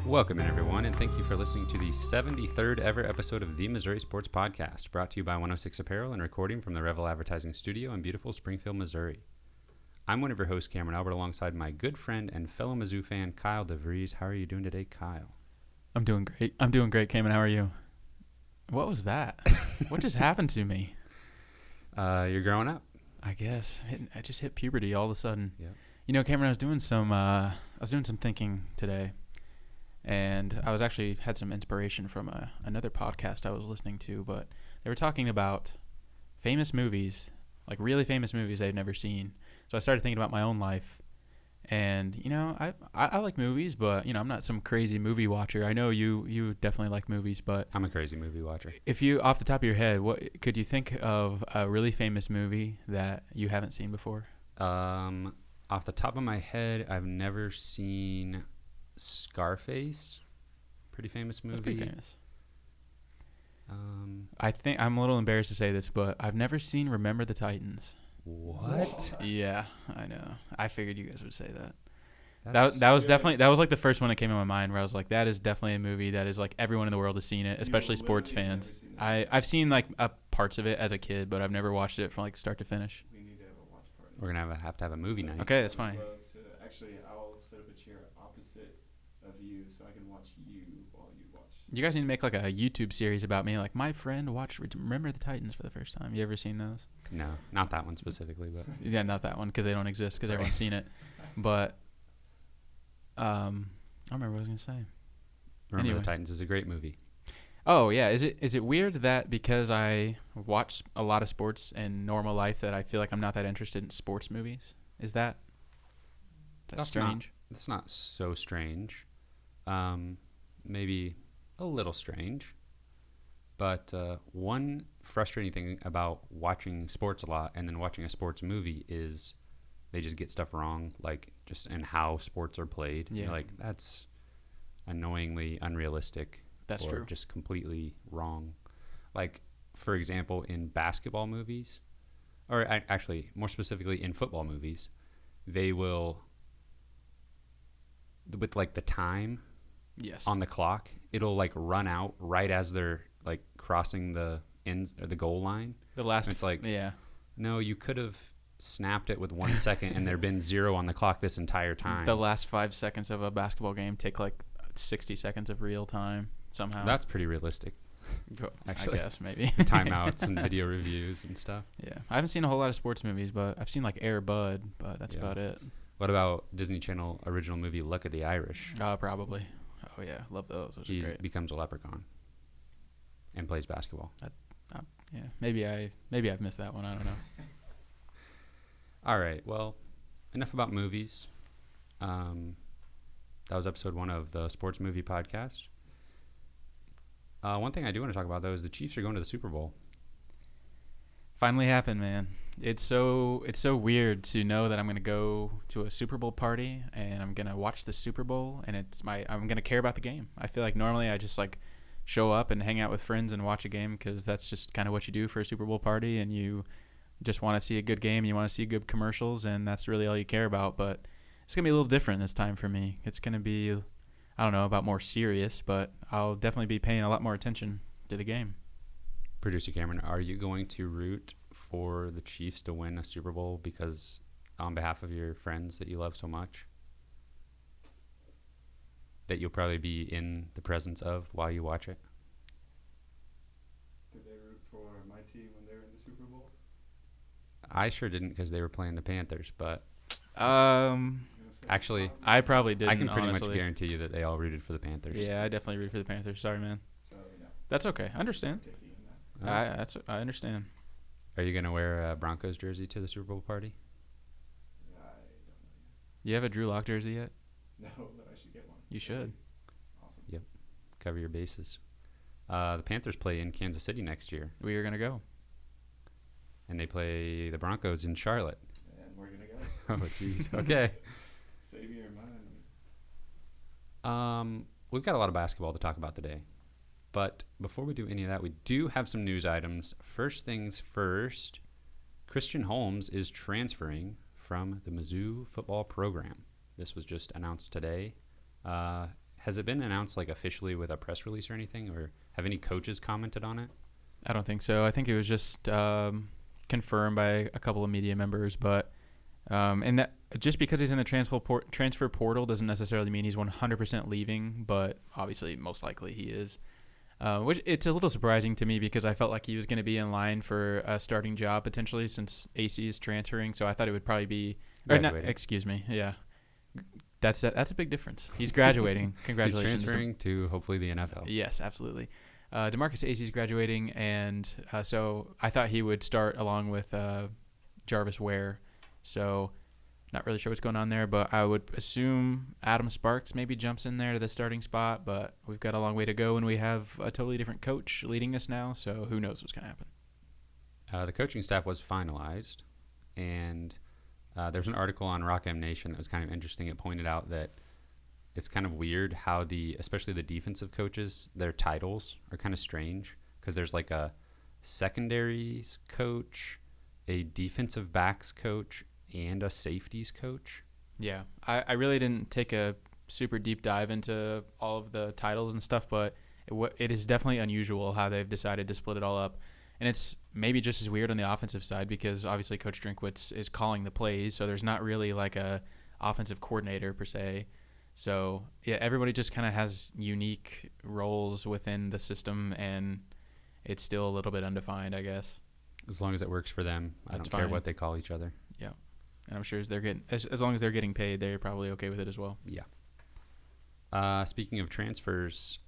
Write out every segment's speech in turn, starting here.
Welcome in, everyone, and thank you for listening to the 73rd ever episode of the Missouri Sports Podcast, brought to you by 106 Apparel and recording from the Revel Advertising Studio in beautiful Springfield, Missouri. I'm one of your hosts, Cameron Albert, alongside my good friend and fellow Mizzou fan, Kyle DeVries. How are you doing today, Kyle? I'm doing great, Cameron. How are you? What was that? What just happened to me? You're growing up. I guess I just hit puberty all of a sudden. Yep. You know, Cameron, I was doing some thinking today, and I was actually had some inspiration from another podcast I was listening to. But they were talking about famous movies, like really famous movies they've never seen. So I started thinking about my own life, and you know, I like movies, but you know, I'm not some crazy movie watcher. I know you definitely like movies, but I'm a crazy movie watcher. if you, off the top of your head, what could you think of a really famous movie that you haven't seen before? Off the top of my head, I've never seen Scarface. Pretty famous movie. That's pretty famous. I think I'm a little embarrassed to say this, but I've never seen Remember the Titans. What? Yeah, I know. I figured you guys would say that. That's That was definitely, that was like the first one that came in my mind, where I was like, that is definitely a movie that is like everyone in the world has seen it, especially sports fans. I've seen like parts of it as a kid, but I've never watched it from like start to finish. We need to have a watch party. We're going to have to have a movie night. Okay, that's fine. Actually, I'll set up a chair opposite of you so I can watch you while you watch. You guys need to make like a YouTube series about me, like my friend watched Remember the Titans for the first time. You ever seen those? No, not that one specifically, but Yeah, not that one because they don't exist because everyone's seen it. But I don't remember what I was gonna say. Remember Anyway. the Titans is a great movie. Oh yeah, is it weird that because I watch a lot of sports in normal life that I feel like I'm not that interested in sports movies? Is that That's strange? It's not so strange. Maybe a little strange. But one frustrating thing about watching sports a lot and then watching a sports movie is they just get stuff wrong, like just in how sports are played. Yeah. You're like, that's annoyingly unrealistic. That's or true. just completely wrong. Like, for example, in basketball movies, or actually, more specifically in football movies, they will, with like the time Yes. on the clock, it'll like run out right as they're like crossing the ends or the goal line. The last. It's like, yeah. no, you could have snapped it with 1 second and there'd been 0 on the clock this entire time. The last 5 seconds of a basketball game take like 60 seconds of real time somehow. That's pretty realistic. actually. I guess maybe. Timeouts and video reviews and stuff. Yeah, I haven't seen a whole lot of sports movies, but I've seen like Air Bud, but that's Yeah. about it. What about Disney Channel original movie Luck of the Irish? Probably. Oh yeah, love those. Those are He great. becomes a leprechaun and plays basketball. Yeah, maybe I've missed that one. I don't know. All right, well, enough about movies. That was episode 1 of the Sports Movie Podcast. One thing I do want to talk about, though, is the Chiefs are going to the Super Bowl. Finally happened, man. It's so weird to know that I'm gonna go to a Super Bowl party and I'm gonna watch the Super Bowl and I'm gonna care about the game. I feel like normally I just like show up and hang out with friends and watch a game because that's just kind of what you do for a Super Bowl party, and you just want to see a good game, you want to see good commercials, and that's really all you care about. But it's gonna be a little different this time for me. It's gonna be, I don't know about more serious, but I'll definitely be paying a lot more attention to the game. Producer Cameron, are you going to root for the Chiefs to win a Super Bowl because on behalf of your friends that you love so much, that you'll probably be in the presence of while you watch it? Did they root for my team when they were in the Super Bowl? I sure didn't because they were playing the Panthers, but Actually, I probably didn't. I can pretty honestly. much guarantee you that they all rooted for the Panthers. Yeah, I definitely root for the Panthers. Sorry, man. So, no, That's okay. I understand. I'm taking that. Oh. I understand. Are you going to wear a Broncos jersey to the Super Bowl party? I don't know You have a Drew Lock jersey yet? yet. No, but I should get one. You should. Awesome. Cover your bases. The Panthers play in Kansas City next year, We are gonna go. and they play the Broncos in Charlotte. And we're going to go. Oh, jeez. Okay. Save your mind. We've got a lot of basketball to talk about today. But before we do any of that, we do have some news items. First things first, Christian Holmes is transferring from the Mizzou football program. This was just announced today. has it been announced like officially with a press release or anything, or have any coaches commented on it? I don't think so. I think it was just confirmed by a couple of media members, but and that just because he's in the transfer portal doesn't necessarily mean he's 100% leaving, but obviously most likely he is. Which it's a little surprising to me because I felt like he was going to be in line for a starting job potentially since AC is transferring. So I thought it would probably be excuse me. Yeah. That's a big difference. He's graduating. Congratulations. He's transferring to hopefully the NFL. Yes, absolutely. DeMarcus Acey is graduating, and so I thought he would start along with Jarvis Ware. So not really sure what's going on there, but I would assume Adam Sparks maybe jumps in there to the starting spot, but we've got a long way to go, and we have a totally different coach leading us now, so who knows what's going to happen. The coaching staff was finalized, and there's an article on Rock M Nation that was kind of interesting. It pointed out that it's kind of weird how especially the defensive coaches, their titles are kind of strange because there's like a secondaries coach, a defensive backs coach, and a safeties coach. Yeah, I really didn't take a super deep dive into all of the titles and stuff, but it is definitely unusual how they've decided to split it all up. And it's maybe just as weird on the offensive side because obviously Coach Drinkwitz is calling the plays, so there's not really like a offensive coordinator per se. So, yeah, everybody just kind of has unique roles within the system, and it's still a little bit undefined, I guess. As long as it works for them, I don't care what they call each other. Yeah, and I'm sure as long as they're getting paid, they're probably okay with it as well. Yeah. Speaking of transfers,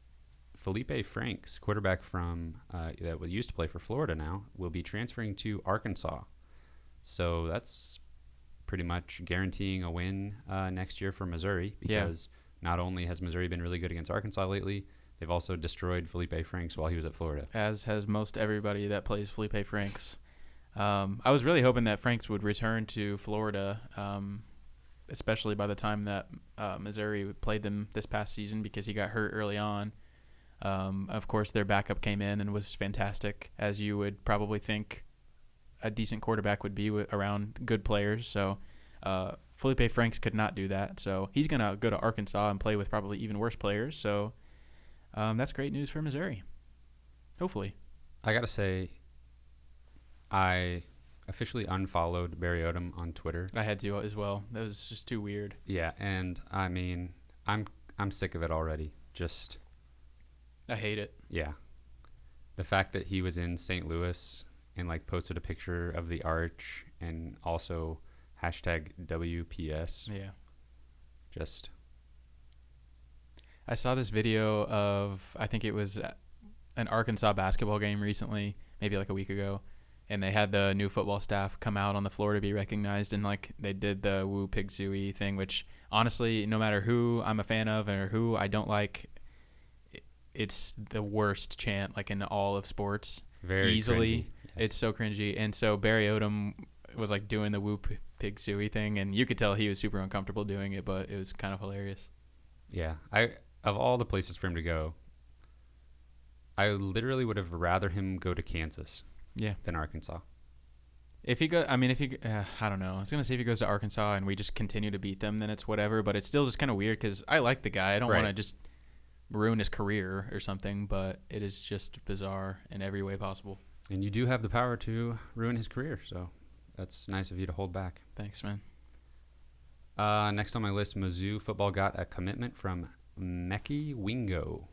Felipe Franks, quarterback from that used to play for Florida now, will be transferring to Arkansas. So that's pretty much guaranteeing a win next year for Missouri because not only has Missouri been really good against Arkansas lately, they've also destroyed Felipe Franks while he was at Florida. As has most everybody that plays Felipe Franks. I was really hoping that Franks would return to Florida, especially by the time that Missouri played them this past season because he got hurt early on. Of course, their backup came in and was fantastic, as you would probably think a decent quarterback would be around good players. So Felipe Franks could not do that. So he's going to go to Arkansas and play with probably even worse players. So that's great news for Missouri. Hopefully. I got to say, I officially unfollowed Barry Odom on Twitter. I had to as well. That was just too weird. Yeah, and I mean, I'm sick of it already. I hate it. Yeah. The fact that he was in St. Louis and like posted a picture of the arch and also hashtag WPS. Yeah. I saw this video of, I think it was an Arkansas basketball game recently, maybe like a week ago, and they had the new football staff come out on the floor to be recognized, and like they did the Woo Pig Sooie thing, which honestly, no matter who I'm a fan of or who I don't like, it's the worst chant like in all of sports. Very easily. Cringy. Yes. It's so cringy. And so Barry Odom was like doing the Woo Pig Sooie thing, and you could tell he was super uncomfortable doing it, but it was kind of hilarious. Yeah. Of all the places for him to go, I literally would have rather him go to Kansas than Arkansas. I don't know. I was going to say if he goes to Arkansas and we just continue to beat them, then it's whatever, but it's still just kind of weird because I like the guy. I don't want to just ruin his career or something, but it is just bizarre in every way possible. And you do have the power to ruin his career, so that's nice of you to hold back. Thanks, man. Next on my list, Mizzou football got a commitment from Mekhi Wingo.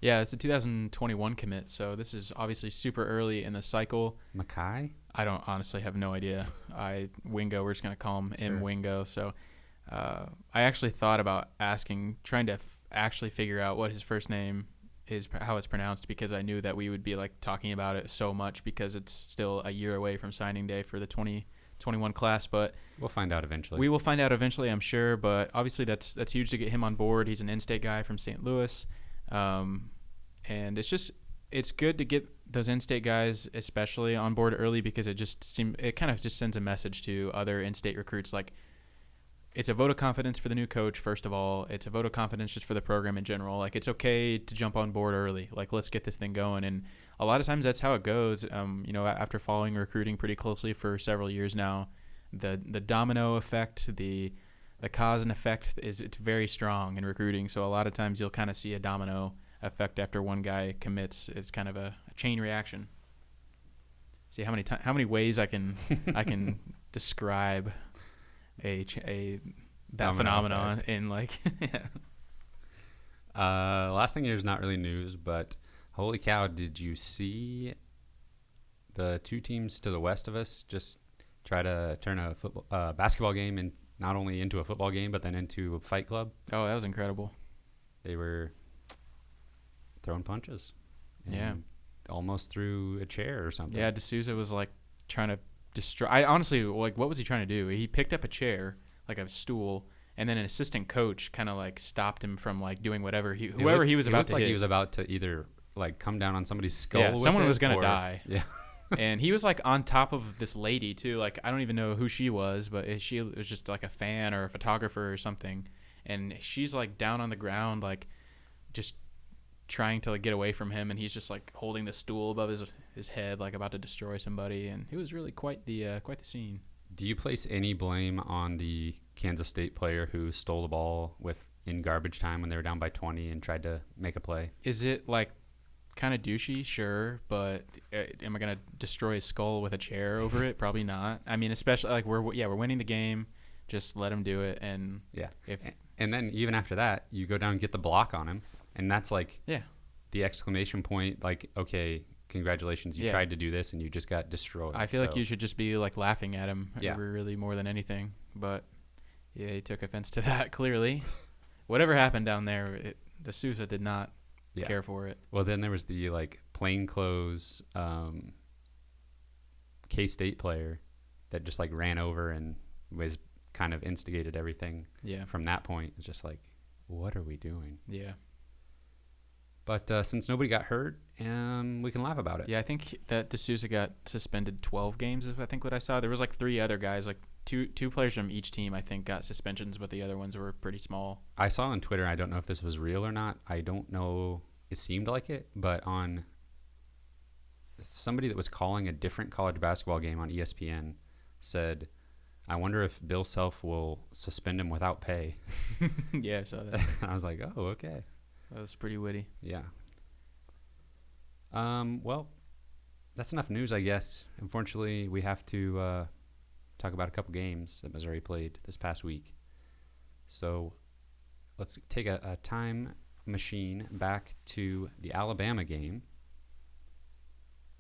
Yeah, it's a 2021 commit, so this is obviously super early in the cycle. Mackay? I don't honestly have no idea. Wingo, we're just going to call him M. Wingo. So I actually thought about trying to actually figure out what his first name is, how it's pronounced, because I knew that we would be like talking about it so much because it's still a year away from signing day for the 2021 class. But we'll find out eventually. We will find out eventually, I'm sure. But obviously that's huge to get him on board. He's an in-state guy from St. Louis. And it's good to get those in-state guys especially on board early because it kind of just sends a message to other in-state recruits. Like, it's a vote of confidence for the new coach, first of all. It's a vote of confidence just for the program in general. Like, it's okay to jump on board early. Like, let's get this thing going. And a lot of times that's how it goes. After following recruiting pretty closely for several years now, the domino effect, the the cause and effect it's very strong in recruiting. So a lot of times you'll kind of see a domino effect after one guy commits. It's kind of a chain reaction. See how many ways I can describe that Domino phenomenon effect. in like Last thing here is not really news, but holy cow, did you see the two teams to the west of us just try to turn a basketball game and not only into a football game, but then into a fight club? Oh, that was incredible. They were throwing punches. Yeah. And almost threw a chair or something. Yeah, D'Souza was like trying to destroy. I honestly, like, what was he trying to do? He picked up a chair, like a stool, and then an assistant coach kind of like stopped him from like doing whatever whoever he was about to like hit. He was about to either like come down on somebody's skull. Yeah, with someone it was gonna or- die. Yeah. And he was like on top of this lady too. Like, I don't even know who she was, but she was just like a fan or a photographer or something. And she's like down on the ground, like just trying to like get away from him, and he's just like holding the stool above his head, like about to destroy somebody. And it was really quite the scene. Do you place any blame on the Kansas State player who stole the ball in garbage time when they were down by 20 and tried to make a play? Is it like kind of douchey? Sure, but am I gonna destroy his skull with a chair over it? Probably not. I mean, especially like we're winning the game. Just let him do it. And Yeah. if And then even after that, you go down and get the block on him, and that's like yeah. the exclamation point. Like, okay, congratulations, you Yeah. tried to do this and you just got destroyed. I feel like So, you should just be like laughing at him Yeah. really more than anything. But yeah, he took offense to that clearly. Whatever happened down there, the Sousa did not Yeah. care for it. Well, then there was the like plainclothes K-State player that just like ran over and was kind of instigated everything. Yeah. From that point, it's just like, what are we doing? Yeah. But since nobody got hurt, we can laugh about it. Yeah, I think that D'Souza got suspended 12 games is I think what I saw. There was like 3 other guys, like two players from each team I think got suspensions, but the other ones were pretty small. I saw on Twitter, I don't know if this was real or not. I don't know. It seemed like it, but on somebody that was calling a different college basketball game on ESPN said, I wonder if Bill Self will suspend him without pay. Yeah, I saw that. And I was like, oh, okay. That was pretty witty. Yeah. Well, that's enough news, I guess. Unfortunately, we have to talk about a couple games that Missouri played this past week. So let's take a time machine back to the Alabama game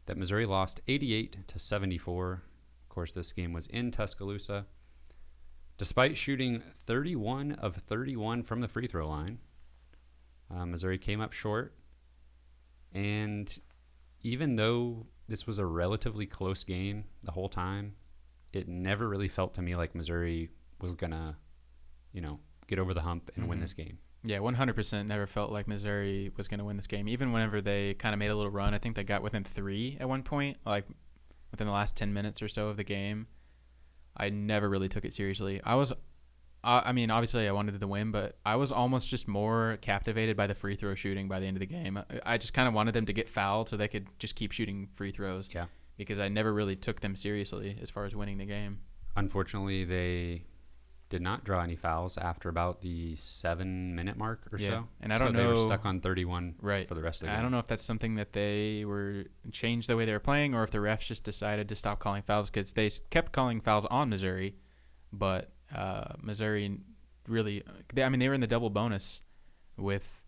that Missouri lost 88-74. Of course, this game was in Tuscaloosa. Despite shooting 31 of 31 from the free throw line, Missouri came up short. And even though this was a relatively close game the whole time, it never really felt to me like Missouri was going to, get over the hump and win this game. Yeah, 100% never felt like Missouri was going to win this game. Even whenever they kind of made a little run, I think they got within 3 at one point, like within the last 10 minutes or so of the game. I never really took it seriously. I mean, obviously I wanted to win, but I was almost just more captivated by the free throw shooting by the end of the game. I just kind of wanted them to get fouled so they could just keep shooting free throws. Yeah. Because I never really took them seriously as far as winning the game. Unfortunately, they did not draw any fouls after about the 7-minute mark or Yeah, so. and I So don't they were know- stuck on 31 Right. for the rest of the game. I don't know if that's something that they were changed the way they were playing, or if the refs just decided to stop calling fouls, because they kept calling fouls on Missouri, but Missouri really, they were in the double bonus with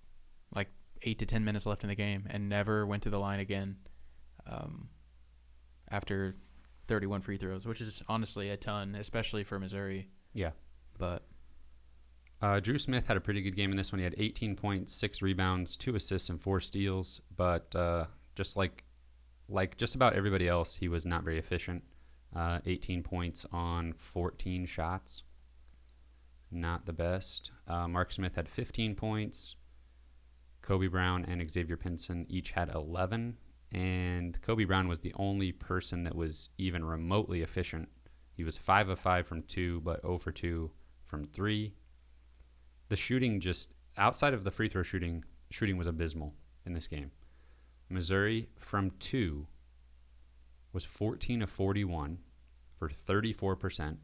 like 8 to 10 minutes left in the game and never went to the line again after 31 free throws, which is honestly a ton, especially for Missouri. Yeah. But Drew Smith had a pretty good game in this one. He had 18 points, 6 rebounds, 2 assists, and 4 steals. But just like just about everybody else, he was not very efficient. 18 points on 14 shots. Not the best. Mark Smith had 15 points. Kobe Brown and Xavier Pinson each had 11. And Kobe Brown was the only person that was even remotely efficient. He was 5 of 5 from 2, but 0 for 2 from 3. The shooting just, outside of the free throw shooting was abysmal in this game. Missouri from 2 was 14 of 41 for 34%.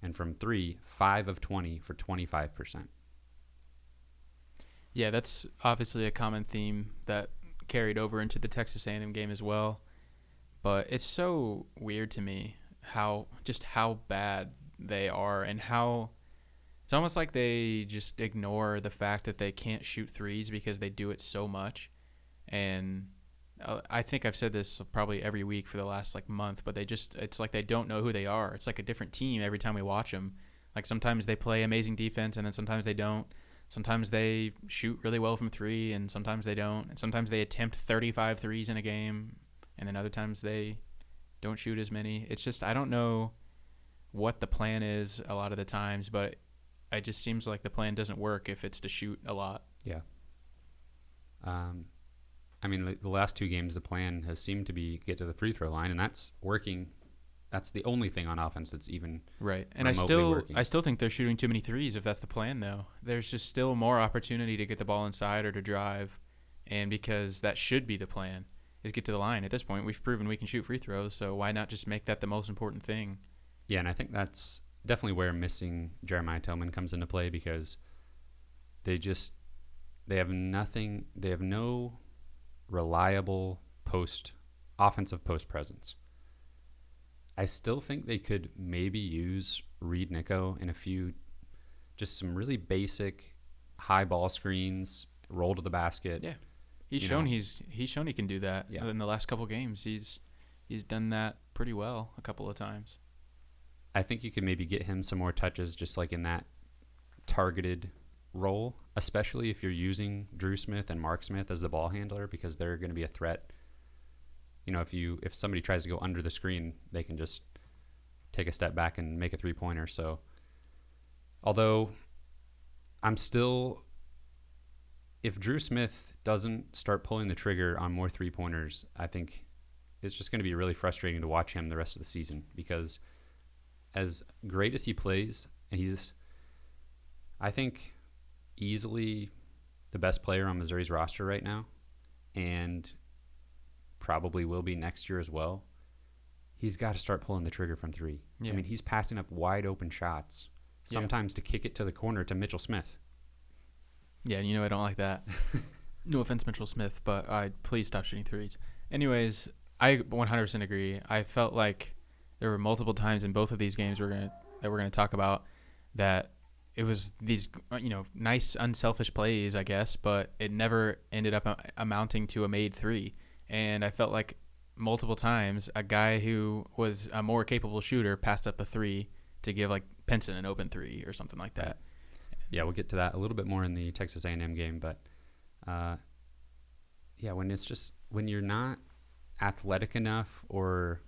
And from 3, 5 of 20 for 25%. Yeah, that's obviously a common theme that carried over into the Texas A&M game as well. But it's so weird to me how bad they are, and how it's almost like they just ignore the fact that they can't shoot threes because they do it so much. And I think I've said this probably every week for the last month, but it's like they don't know who they are. It's like a different team every time we watch them. Like sometimes they play amazing defense and then sometimes they don't. Sometimes they shoot really well from three and sometimes they don't. And sometimes they attempt 35 threes in a game and then other times they don't shoot as many. It's just, I don't know what the plan is a lot of the times, but it just seems like the plan doesn't work if it's to shoot a lot. Yeah. I mean, the last 2 games, the plan has seemed to be get to the free throw line, and that's working. That's the only thing on offense that's even right. And working. I still think they're shooting too many threes if that's the plan, though. There's just still more opportunity to get the ball inside or to drive, and because that should be the plan, is get to the line. At this point, we've proven we can shoot free throws, so why not just make that the most important thing? Yeah, and I think that's definitely where missing Jeremiah Tillman comes into play, because they have nothing. They have no reliable offensive post presence. I still think they could maybe use Reed Nico in just some really basic high ball screens, roll to the basket. Yeah, he's shown he can do that. Yeah. In the last couple games, he's done that pretty well a couple of times. I think you could maybe get him some more touches, just like in that targeted role, especially if you're using Drew Smith and Mark Smith as the ball handler, because they're going to be a threat. If somebody tries to go under the screen, they can just take a step back and make a 3-pointer. So, although if Drew Smith doesn't start pulling the trigger on more 3-pointers, I think it's just going to be really frustrating to watch him the rest of the season, because as great as he plays, and he's, I think, easily the best player on Missouri's roster right now, and probably will be next year as well, he's got to start pulling the trigger from 3. Yeah. I mean, he's passing up wide open shots, sometimes to kick it to the corner to Mitchell Smith. Yeah, I don't like that. No offense, Mitchell Smith, but please stop shooting threes. Anyways, I 100% agree. I felt like there were multiple times in both of these games that we're gonna talk about that it was these nice unselfish plays, I guess, but it never ended up amounting to a made 3. And I felt like multiple times a guy who was a more capable shooter passed up a 3 to give Pinson an open 3 or something like that. Yeah, we'll get to that a little bit more in the Texas A&M game, but when you're not athletic enough, or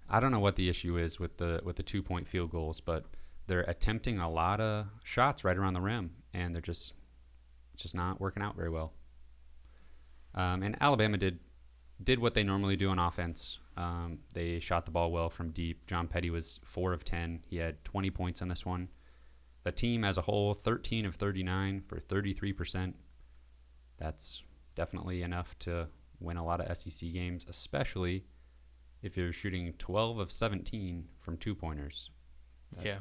I don't know what the issue is with the 2-point field goals, but they're attempting a lot of shots right around the rim, and they're just not working out very well. And Alabama did what they normally do on offense. They shot the ball well from deep. John Petty was 4 of 10. He had 20 points on this one. The team as a whole, 13 of 39 for 33%. That's definitely enough to win a lot of SEC games, especially if you're shooting 12 of 17 from 2-pointers. Yeah.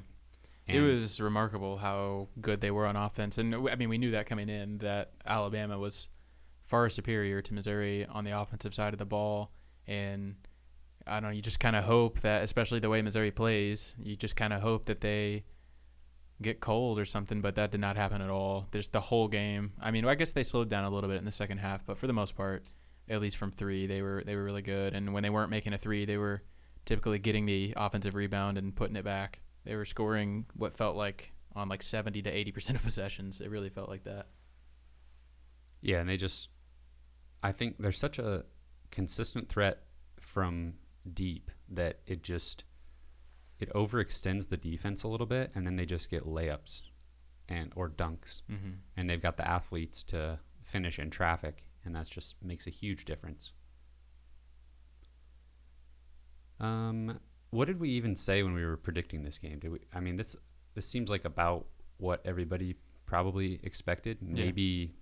It was remarkable how good they were on offense. And, I mean, we knew that coming in, that Alabama was far superior to Missouri on the offensive side of the ball. And, I don't know, you just kind of hope that, especially the way Missouri plays, you just kind of hope that they get cold or something, but that did not happen at all. There's the whole game. I mean, I guess they slowed down a little bit in the second half, but for the most part, at least from 3, they were really good. And when they weren't making a 3, they were typically getting the offensive rebound and putting it back. They were scoring what felt like on 70 to 80% of possessions. It really felt like that. Yeah, and I think there's such a consistent threat from deep that it overextends the defense a little bit, and then they just get layups or dunks. Mm-hmm. And they've got the athletes to finish in traffic, and that just makes a huge difference. What did we even say when we were predicting this game? This seems like about what everybody probably expected. Maybe,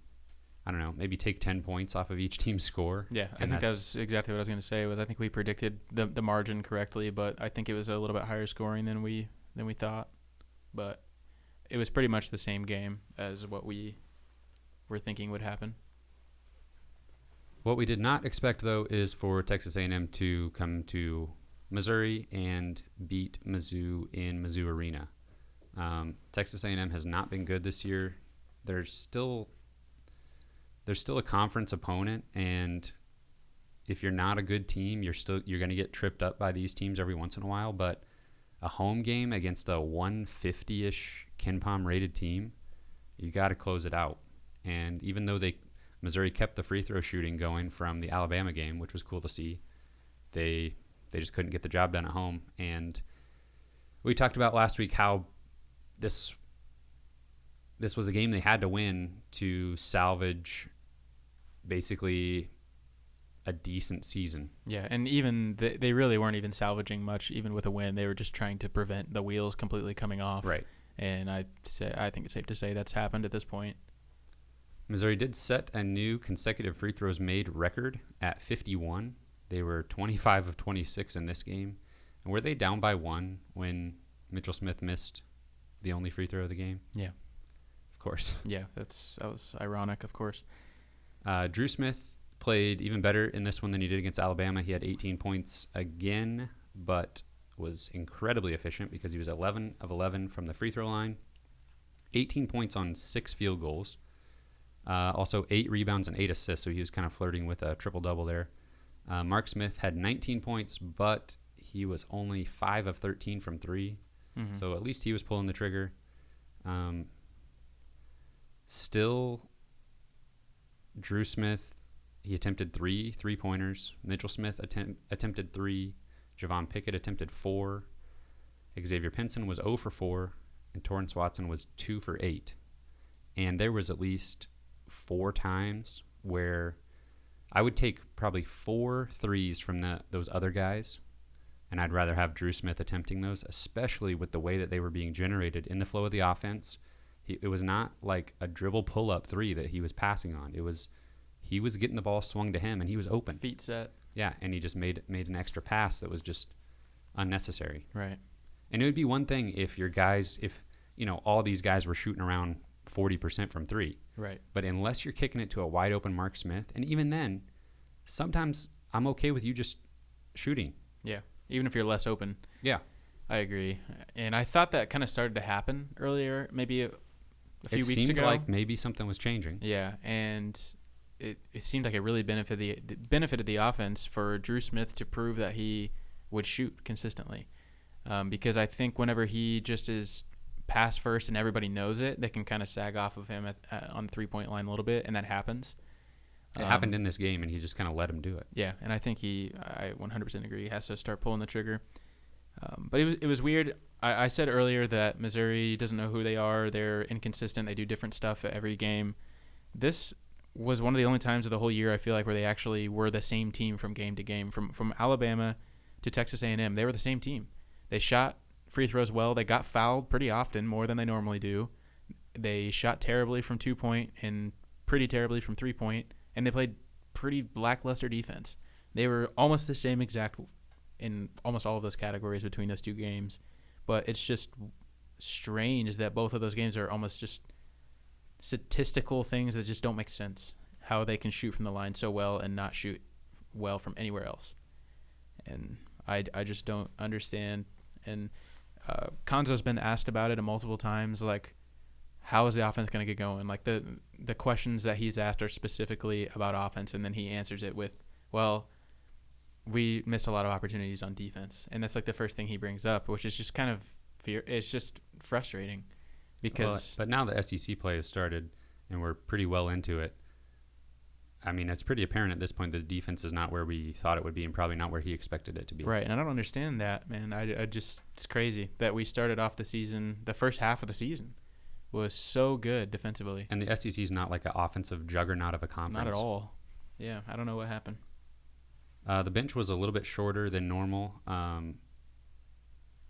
I don't know, maybe take 10 points off of each team's score. Yeah, I think that's exactly what I was going to say. I think we predicted the margin correctly, but I think it was a little bit higher scoring than we than we thought, but it was pretty much the same game as what we were thinking would happen. What we did not expect, though, is for Texas A&M to come to Missouri and beat Mizzou in Mizzou Arena. Texas A&M has not been good this year. There's still a conference opponent, and if you're not a good team, you're going to get tripped up by these teams every once in a while. But a home game against a 150-ish KenPom rated team, you got to close it out. And even though Missouri kept the free throw shooting going from the Alabama game, which was cool to see, they just couldn't get the job done at home. And we talked about last week how this was a game they had to win to salvage basically a decent season. Yeah, and even they really weren't even salvaging much, even with a win. They were just trying to prevent the wheels completely coming off. Right. And I think it's safe to say that's happened at this point. Missouri did set a new consecutive free throws made record at 51. They were 25 of 26 in this game. And were they down by one when Mitchell Smith missed the only free throw of the game? Yeah. Of course. Yeah, that was ironic, of course. Drew Smith played even better in this one than he did against Alabama. He had 18 points again, but was incredibly efficient because he was 11 of 11 from the free throw line, 18 points on 6 field goals, also 8 rebounds and 8 assists, so he was kind of flirting with a triple-double there. Mark Smith had 19 points, but he was only 5 of 13 from 3, so at least he was pulling the trigger. Still, Drew Smith, he attempted 3 3-pointers. Mitchell Smith attempted 3. Javon Pickett attempted 4. Xavier Pinson was 0 for 4. And Torrance Watson was 2 for 8. And there was at least 4 times where I would take probably 4 threes from those other guys, and I'd rather have Drew Smith attempting those, especially with the way that they were being generated in the flow of the offense. It was not like a dribble pull-up 3 that he was passing on. He was getting the ball swung to him, and he was open. Feet set. Yeah, and he just made an extra pass that was just unnecessary. Right. And it would be one thing if all these guys were shooting around 40% from 3. Right. But unless you're kicking it to a wide open Mark Smith, and even then, sometimes I'm okay with you just shooting. Yeah. Even if you're less open. Yeah. I agree. And I thought that kind of started to happen earlier, maybe a few weeks ago. It seemed like maybe something was changing. Yeah, and it seemed like it really benefited the offense for Drew Smith to prove that he would shoot consistently. Because I think whenever he just is pass first and everybody knows it, they can kind of sag off of him on the three-point line a little bit, and that happens. It happened in this game, and he just kind of let him do it. Yeah, and I think I 100% agree. He has to start pulling the trigger. But it was weird. I said earlier that Missouri doesn't know who they are. They're inconsistent. They do different stuff at every game. This was one of the only times of the whole year I feel like where they actually were the same team from game to game. From Alabama to Texas A&M, they were the same team. They shot free throws well. They got fouled pretty often, more than they normally do. They shot terribly from 2-point and pretty terribly from 3-point, and they played pretty lackluster defense. They were almost the same exact in almost all of those categories between those two games. But it's just strange that both of those games are almost just statistical things that just don't make sense. How they can shoot from the line so well and not shoot well from anywhere else. And I just don't understand. And Konzo's been asked about it multiple times, like, how is the offense going to get going? Like, the questions that he's asked are specifically about offense, and then he answers it with, well, we missed a lot of opportunities on defense. And that's like the first thing he brings up, which is just kind of it's just frustrating because. But now the SEC play has started, and we're pretty well into it. I mean, it's pretty apparent at this point that the defense is not where we thought it would be, and probably not where he expected it to be. Right, and I don't understand that, man. It's crazy that we started off the season, the first half of the season was so good defensively. And the SEC is not like an offensive juggernaut of a conference. Not at all. Yeah, I don't know what happened. The bench was a little bit shorter than normal.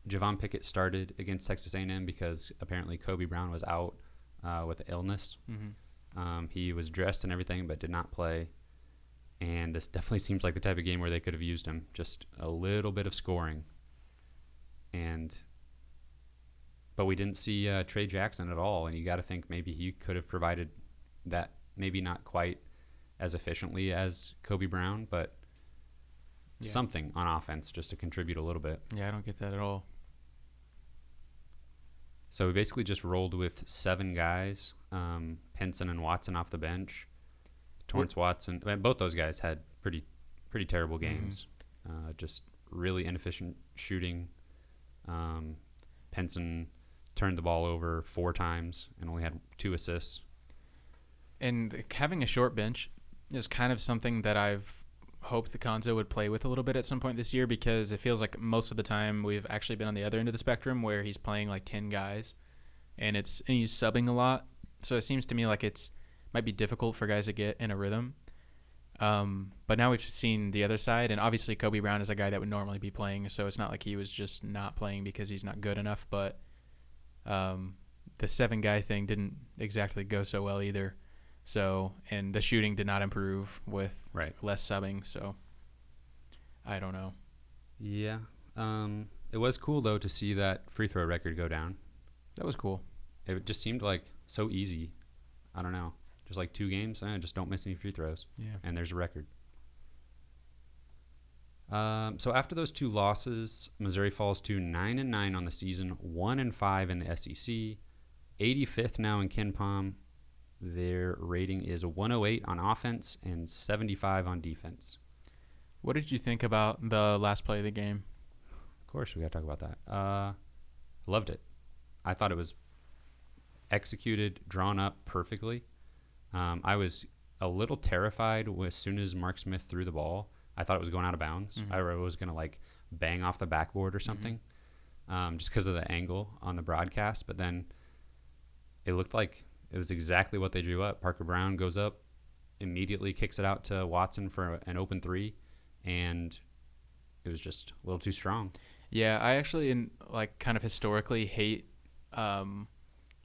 Javon Pickett started against Texas A&M because apparently Kobe Brown was out with illness. Mm-hmm. He was dressed and everything, but did not play. And this definitely seems like the type of game where they could have used him. Just a little bit of scoring. And but we didn't see Trey Jackson at all, and you got to think maybe he could have provided that, maybe not quite as efficiently as Kobe Brown, but something on offense just to contribute a little bit. Yeah, I don't get that at all. So we basically just rolled with 7 guys, Pinson and Watson off the bench. Torrance Watson, both those guys had pretty terrible games. Just really inefficient shooting. Pinson turned the ball over 4 times and only had 2 assists. And having a short bench is kind of something that I've hoped the Konzo would play with a little bit at some point this year, because it feels like most of the time we've actually been on the other end of the spectrum where he's playing like 10 guys and he's subbing a lot. So it seems to me like it's might be difficult for guys to get in a rhythm. But now we've seen the other side, and obviously Kobe Brown is a guy that would normally be playing, so it's not like he was just not playing because he's not good enough. But the 7 guy thing didn't exactly go so well either. So, and the shooting did not improve with less subbing. So, I don't know. Yeah. It was cool, though, to see that free throw record go down. That was cool. It just seemed like so easy. I don't know. Just like 2 games, just don't miss any free throws. Yeah. And there's a record. So after those 2 losses, Missouri falls to 9-9 on the season, 1-5 in the SEC, 85th now in KenPom. Their rating is 108 on offense and 75 on defense. What did you think about the last play of the game? Of course, we got to talk about that. Loved it. I thought it was executed, drawn up perfectly. I was a little terrified as soon as Mark Smith threw the ball. I thought it was going out of bounds. I was going to like bang off the backboard or something, just because of the angle on the broadcast. But then it looked like it was exactly what they drew up. Parker Brown goes up, immediately kicks it out to Watson for an open 3, and it was just a little too strong. Yeah, I actually kind of historically hate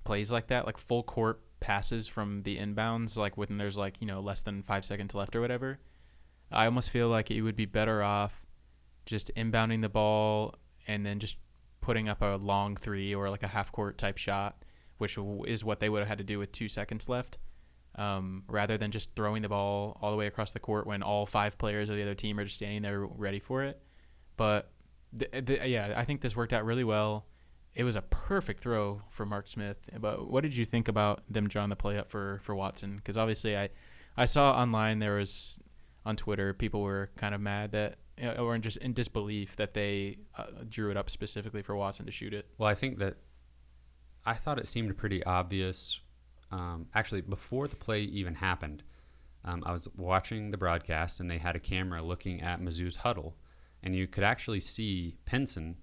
plays like that, like full court passes from the inbounds, like when there's less than 5 seconds left or whatever. I almost feel like it would be better off just inbounding the ball and then just putting up a long 3 or like a half court type shot, which is what they would have had to do with 2 seconds left, rather than just throwing the ball all the way across the court when all 5 players of the other team are just standing there ready for it. But I think this worked out really well. It was a perfect throw for Mark Smith. But what did you think about them drawing the play up for Watson? Because obviously I saw online on Twitter, people were kind of mad that, or just in disbelief that they drew it up specifically for Watson to shoot it. Well, I thought it seemed pretty obvious. Actually, before the play even happened, I was watching the broadcast, and they had a camera looking at Mizzou's huddle, and you could actually see Pinson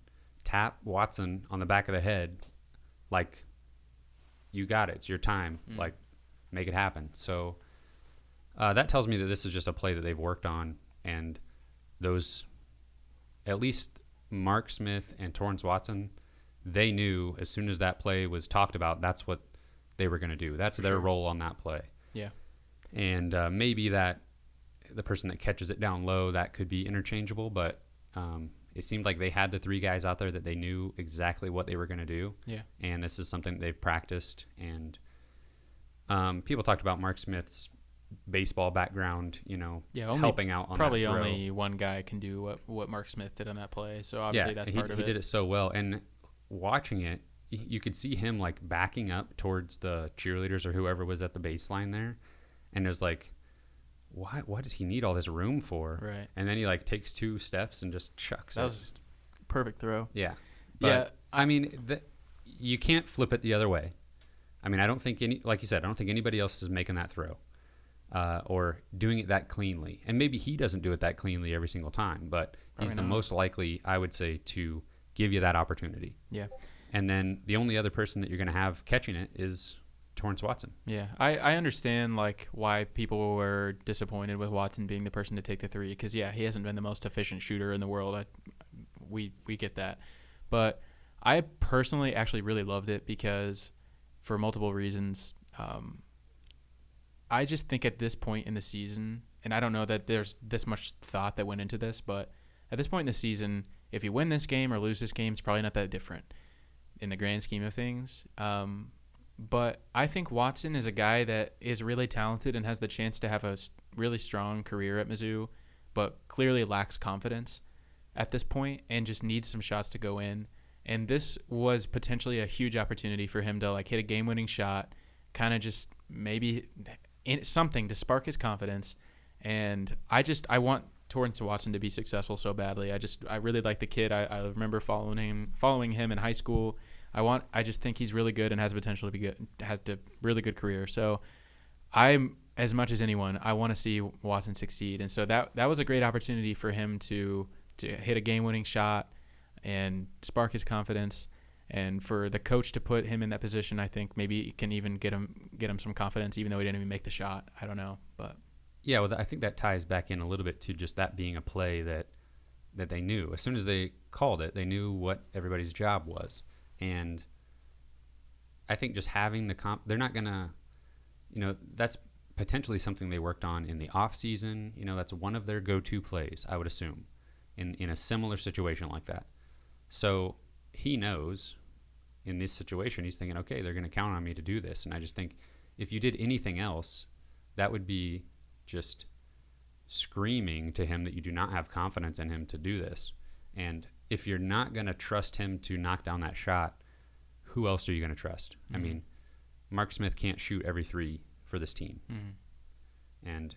tap Watson on the back of the head, like, you got it, it's your time, like, make it happen. So that tells me that this is just a play that they've worked on, and those, at least Mark Smith and Torrance Watson, they knew as soon as that play was talked about, that's what they were going to do. That's their role on that play. Yeah. And maybe that the person that catches it down low, that could be interchangeable, but it seemed like they had the 3 guys out there that they knew exactly what they were going to do. Yeah. And this is something that they've practiced. And people talked about Mark Smith's baseball background, helping out on probably that throw. Only one guy can do what Mark Smith did on that play. So obviously that's part of it. He did it so well. And watching it, you could see him like backing up towards the cheerleaders or whoever was at the baseline there, and it was like, what does he need all this room for? Right. And then he like takes 2 steps and just chucks it. That was a perfect throw. Yeah. But, I mean, you can't flip it the other way. I mean, I don't think like you said, I don't think anybody else is making that throw or doing it that cleanly. And maybe he doesn't do it that cleanly every single time, but he's the most likely, I would say, to give you that opportunity. Yeah. And then the only other person that you're going to have catching it is Torrance Watson. Yeah, I understand like why people were disappointed with Watson being the person to take the 3, because he hasn't been the most efficient shooter in the world. We get that, but I personally actually really loved it because for multiple reasons. I just think at this point in the season, and I don't know that there's this much thought that went into this, but at this point in the season, if you win this game or lose this game, it's probably not that different. in the grand scheme of things. But I think Watson is a guy that is really talented and has the chance to have a really strong career at Mizzou, but clearly lacks confidence at this point and just needs some shots to go in. And this was potentially a huge opportunity for him to like hit a game-winning shot, kind of just maybe something to spark his confidence. And I want Torrance Watson to be successful so badly. I really like the kid. I remember following him in high school. I just think he's really good and has potential to be good, has a really good career. So I'm, as much as anyone, I want to see Watson succeed. And so that was a great opportunity for him to hit a game-winning shot and spark his confidence. And for the coach to put him in that position, I think maybe it can even get him some confidence, even though he didn't even make the shot. I don't know, but Yeah, well, I think that ties back in a little bit to just that being a play that they knew. As soon as they called it, they knew what everybody's job was. And I think just having they're not going to, that's potentially something they worked on in the off season. That's one of their go-to plays, I would assume, in a similar situation like that. So he knows in this situation, he's thinking, okay, they're going to count on me to do this. And I just think if you did anything else, that would be just screaming to him that you do not have confidence in him to do this. And if you're not going to trust him to knock down that shot, who else are you going to trust? Mm-hmm. I mean, Mark Smith can't shoot every three for this team. Mm-hmm.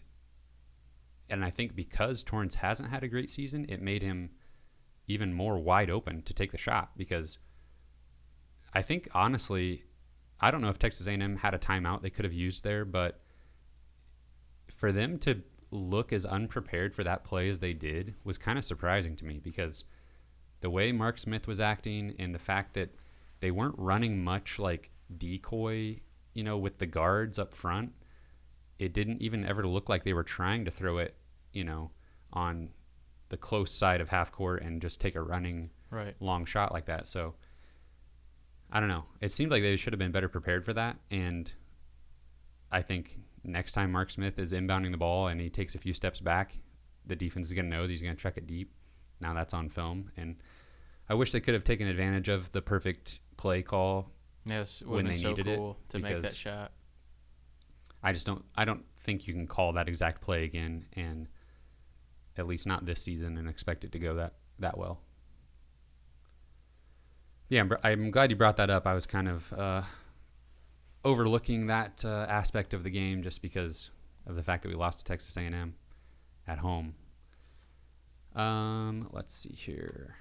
And I think because Torrance hasn't had a great season, it made him even more wide open to take the shot, because I think, honestly, I don't know if Texas A&M had a timeout they could have used there, but for them to look as unprepared for that play as they did was kind of surprising to me, because the way Mark Smith was acting and the fact that they weren't running much like decoy, with the guards up front, it didn't even ever look like they were trying to throw it, on the close side of half court and just take a running long shot like that. So I don't know. It seemed like they should have been better prepared for that. And I think next time Mark Smith is inbounding the ball and he takes a few steps back, the defense is going to know that he's going to chuck it deep. Now that's on film. And I wish they could have taken advantage of the perfect play call. Yes, when they so needed cool it to make that shot. I don't think you can call that exact play again, and at least not this season, and expect it to go that well. Yeah, I'm glad you brought that up. I was kind of overlooking that aspect of the game just because of the fact that we lost to Texas A&M at home. Let's see here.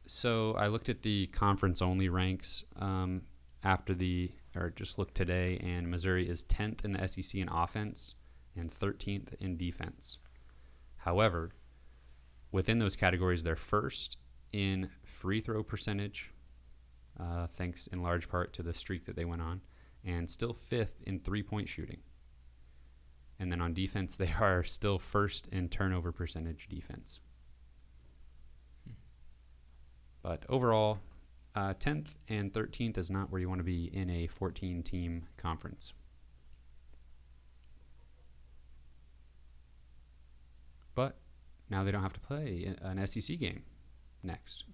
So I looked at the conference-only ranks just looked today, and Missouri is 10th in the SEC in offense and 13th in defense. However, within those categories, they're first in free throw percentage, thanks in large part to the streak that they went on, and still fifth in three-point shooting. And then on defense, they are still first in turnover percentage defense. But overall, 10th and 13th is not where you want to be in a 14-team conference. But now they don't have to play an SEC game next.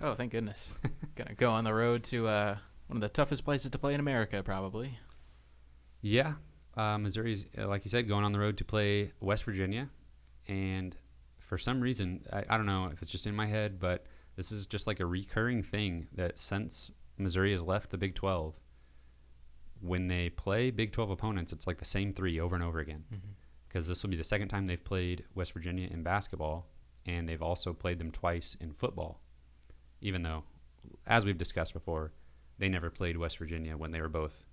Oh, thank goodness. Gonna go on the road to one of the toughest places to play in America, probably. Yeah. Missouri's, like you said, going on the road to play West Virginia. And for some reason, I don't know if it's just in my head, but this is just like a recurring thing that since Missouri has left the Big 12, when they play Big 12 opponents, it's like the same three over and over again. Because this will be the second time they've played West Virginia in basketball, and they've also played them twice in football, even though, as we've discussed before, they never played West Virginia when they were both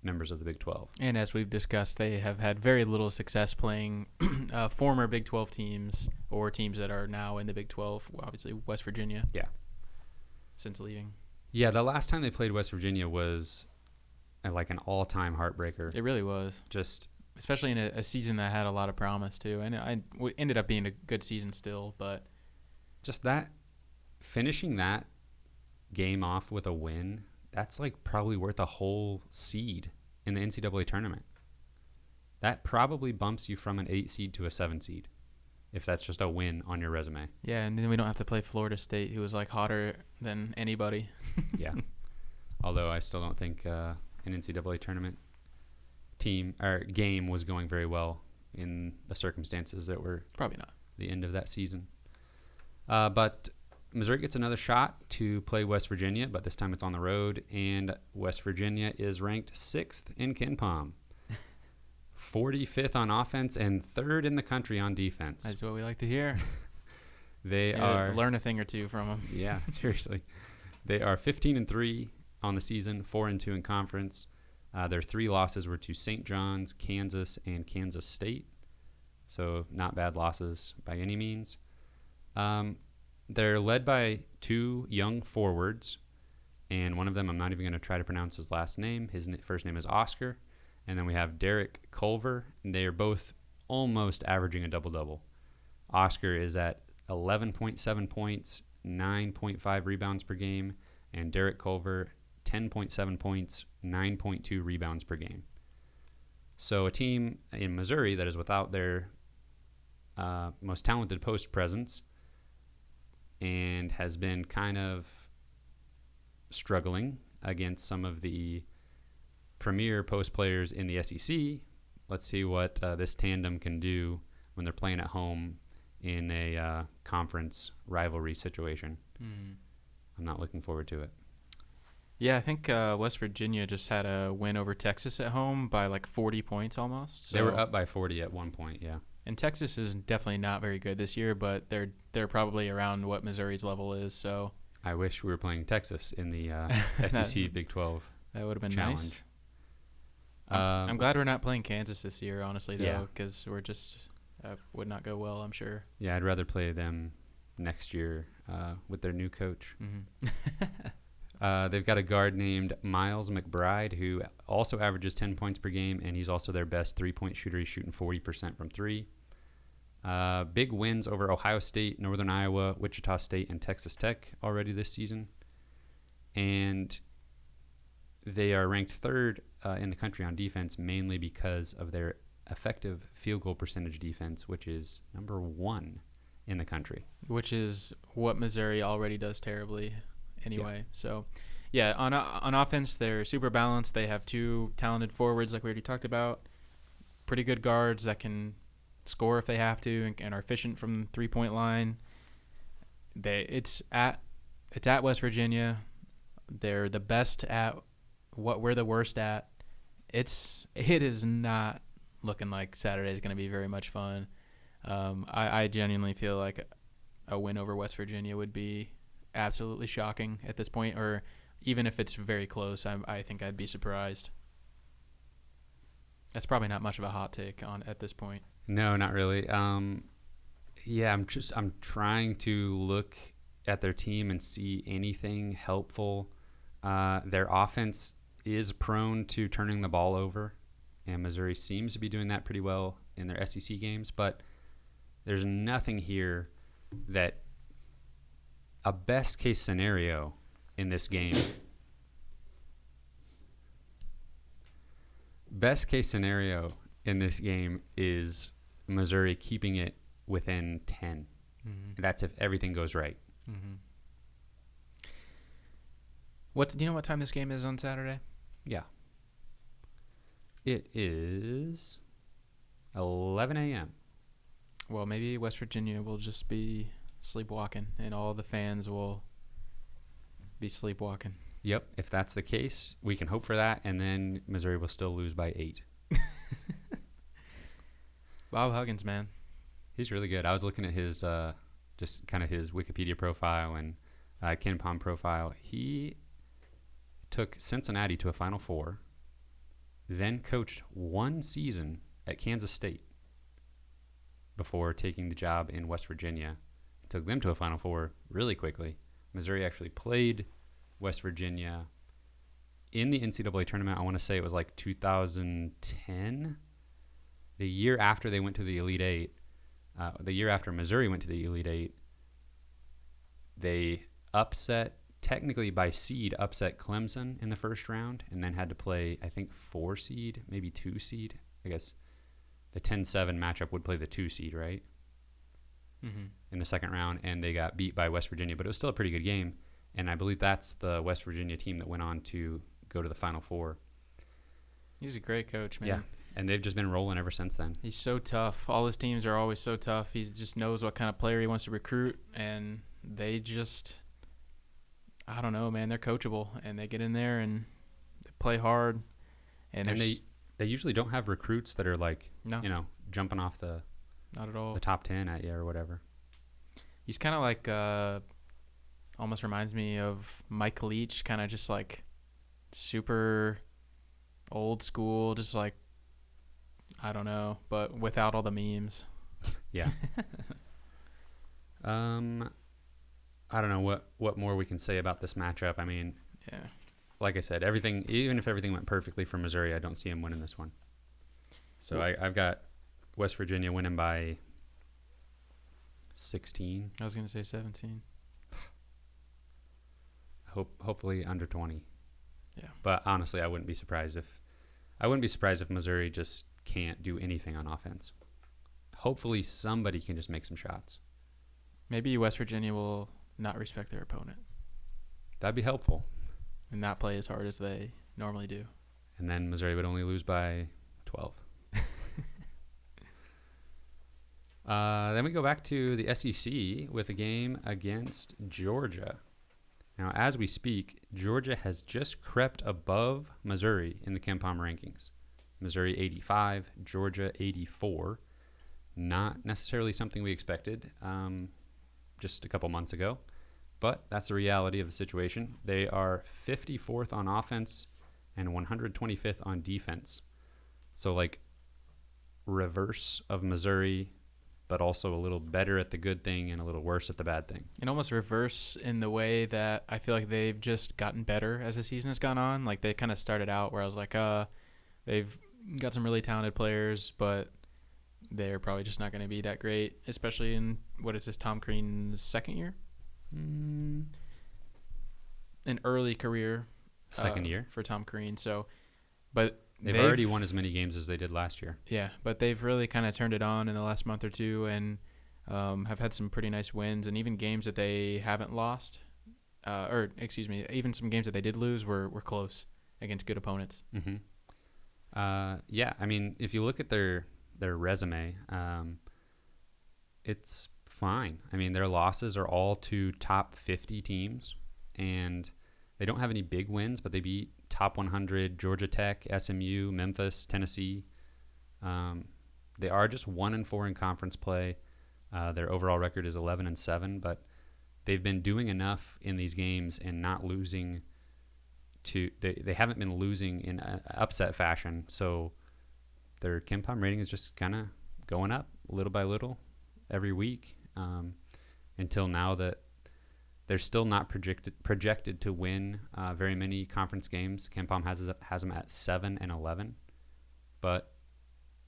members of the Big 12. And as we've discussed, they have had very little success playing former Big 12 teams or teams that are now in the Big 12, obviously West Virginia. Yeah. Since leaving. Yeah, the last time they played West Virginia was like an all-time heartbreaker. It really was. Just especially in a season that had a lot of promise, too. And it ended up being a good season still, but just that, finishing that game off with a win, that's like probably worth a whole seed in the NCAA tournament. That probably bumps you from an 8 seed to a 7 seed if that's just a win on your resume. Yeah, and then we don't have to play Florida State, who was like hotter than anybody. Yeah. Although I still don't think an NCAA tournament team or game was going very well in the circumstances that were Probably not. the end of that season. But Missouri gets another shot to play West Virginia, but this time it's on the road, and West Virginia is ranked 6th in KenPom, 45th on offense, and 3rd in the country on defense. That's what we like to heir. They Yeah, are learn a thing or two from them. Yeah, seriously. They are 15-3 on the season, 4-2 in conference. Their 3 losses were to St. John's, Kansas, and Kansas State. So not bad losses by any means. They're led by 2 young forwards, and one of them, I'm not even going to try to pronounce his last name. His first name is Oscar. And then we have Derek Culver, and they are both almost averaging a double-double. Oscar is at 11.7 points, 9.5 rebounds per game, and Derek Culver, 10.7 points, 9.2 rebounds per game. So a team in Missouri that is without their most talented post presence and has been kind of struggling against some of the premier post players in the SEC. Let's see what this tandem can do when they're playing at home in a conference rivalry situation. I'm not looking forward to it. Yeah, I think West Virginia just had a win over Texas at home by like 40 points almost. So. They were up by 40 at one point, yeah. And Texas is definitely not very good this year, but they're probably around what Missouri's level is. So I wish we were playing Texas in the SEC Big 12 that would have been challenge. nice. I'm glad we're not playing Kansas this year, honestly, though, because we're just would not go well, I'm sure. Yeah, I'd rather play them next year with their new coach. They've got a guard named Miles McBride who also averages 10 points per game, and he's also their best three-point shooter. He's shooting 40% from 3. Big wins over Ohio State, Northern Iowa, Wichita State, and Texas Tech already this season. And they are ranked 3rd in the country on defense, mainly because of their effective field goal percentage defense, which is number 1 in the country. Which is what Missouri already does terribly anyway. Yeah. So, yeah, on offense, they're super balanced. They have 2 talented forwards, like we already talked about. Pretty good guards that can score if they have to and are efficient from the three-point line. It's at West Virginia. They're the best at what we're the worst at. It is not looking like Saturday is going to be very much fun. I genuinely feel like a win over West Virginia would be absolutely shocking at this point, or even if it's very close, I think I'd be surprised. That's probably not much of a hot take at this point. No, not really. Yeah, I'm trying to look at their team and see anything helpful. Their offense is prone to turning the ball over, and Missouri seems to be doing that pretty well in their SEC games, but there's nothing here that a best case scenario in this game. Best case scenario in this game is Missouri keeping it within 10. Mm-hmm. That's if everything goes right. Mm-hmm. Do you know what time this game is on Saturday? Yeah. It is 11 a.m. Well, maybe West Virginia will just be sleepwalking, and all the fans will be sleepwalking. Yep, if that's the case, we can hope for that, and then Missouri will still lose by 8. Bob Huggins, man. He's really good. I was looking at his just kind of his Wikipedia profile and KenPom profile. He took Cincinnati to a Final Four, then coached 1 season at Kansas State before taking the job in West Virginia. Took them to a Final Four really quickly. Missouri actually played West Virginia in the NCAA tournament. I want to say it was like 2010. The year after they went to the Elite Eight, the year after Missouri went to the Elite Eight, they technically by seed, upset Clemson in the first round, and then had to play, I think, 4 seed, maybe 2 seed. I guess the 10-7 matchup would play the 2 seed, right? in the second round, and they got beat by West Virginia, but it was still a pretty good game. And I believe that's the West Virginia team that went on to go to the Final Four. He's a great coach, man. Yeah, and they've just been rolling ever since then. He's so tough. All his teams are always so tough. He just knows what kind of player he wants to recruit, and they just, I don't know, man. They're coachable, and they get in there and they play hard. And they usually don't have recruits that are like, no, jumping off the not at all. The top 10 at you or whatever. He's kind of like, almost reminds me of Mike Leach, kind of just like super old school, just like, I don't know, but without all the memes. Yeah. I don't know what more we can say about this matchup. I mean, yeah. Like I said, even if everything went perfectly for Missouri, I don't see him winning this one. So I've got West Virginia winning by 16. I was going to say 17. Hopefully under 20. Yeah. But honestly, I wouldn't be surprised if Missouri just can't do anything on offense. Hopefully somebody can just make some shots. Maybe West Virginia will not respect their opponent That'd be helpful. and not play as hard as they normally do. And then Missouri would only lose by 12. Then we go back to the SEC with a game against Georgia. Now, as we speak, Georgia has just crept above Missouri in the KenPom rankings. Missouri 85, Georgia 84. Not necessarily something we expected just a couple months ago, but that's the reality of the situation. They are 54th on offense and 125th on defense. So, like, reverse of Missouri, but also a little better at the good thing and a little worse at the bad thing. And almost reverse in the way that I feel like they've just gotten better as the season has gone on. Like, they kind of started out where I was like, they've got some really talented players, but they're probably just not going to be that great, especially in, what is this, Tom Crean's second year? An early career. Second year. For Tom Crean. So, but They've already won as many games as they did last year. Yeah, but they've really kind of turned it on in the last month or two and have had some pretty nice wins, and even games that they haven't lost, even some games that they did lose were close against good opponents. Mm-hmm. Yeah, I mean, if you look at their resume, it's fine. I mean, their losses are all to top 50 teams, and they don't have any big wins, but they beat top 100 Georgia Tech, SMU, Memphis, Tennessee. They are just 1-4 in conference play. Their overall record is 11-7, but they've been doing enough in these games and not losing to. They haven't been losing in upset fashion, so their KenPom rating is just kind of going up little by little every week until now that they're still not projected to win very many conference games. KenPom has them at 7-11, but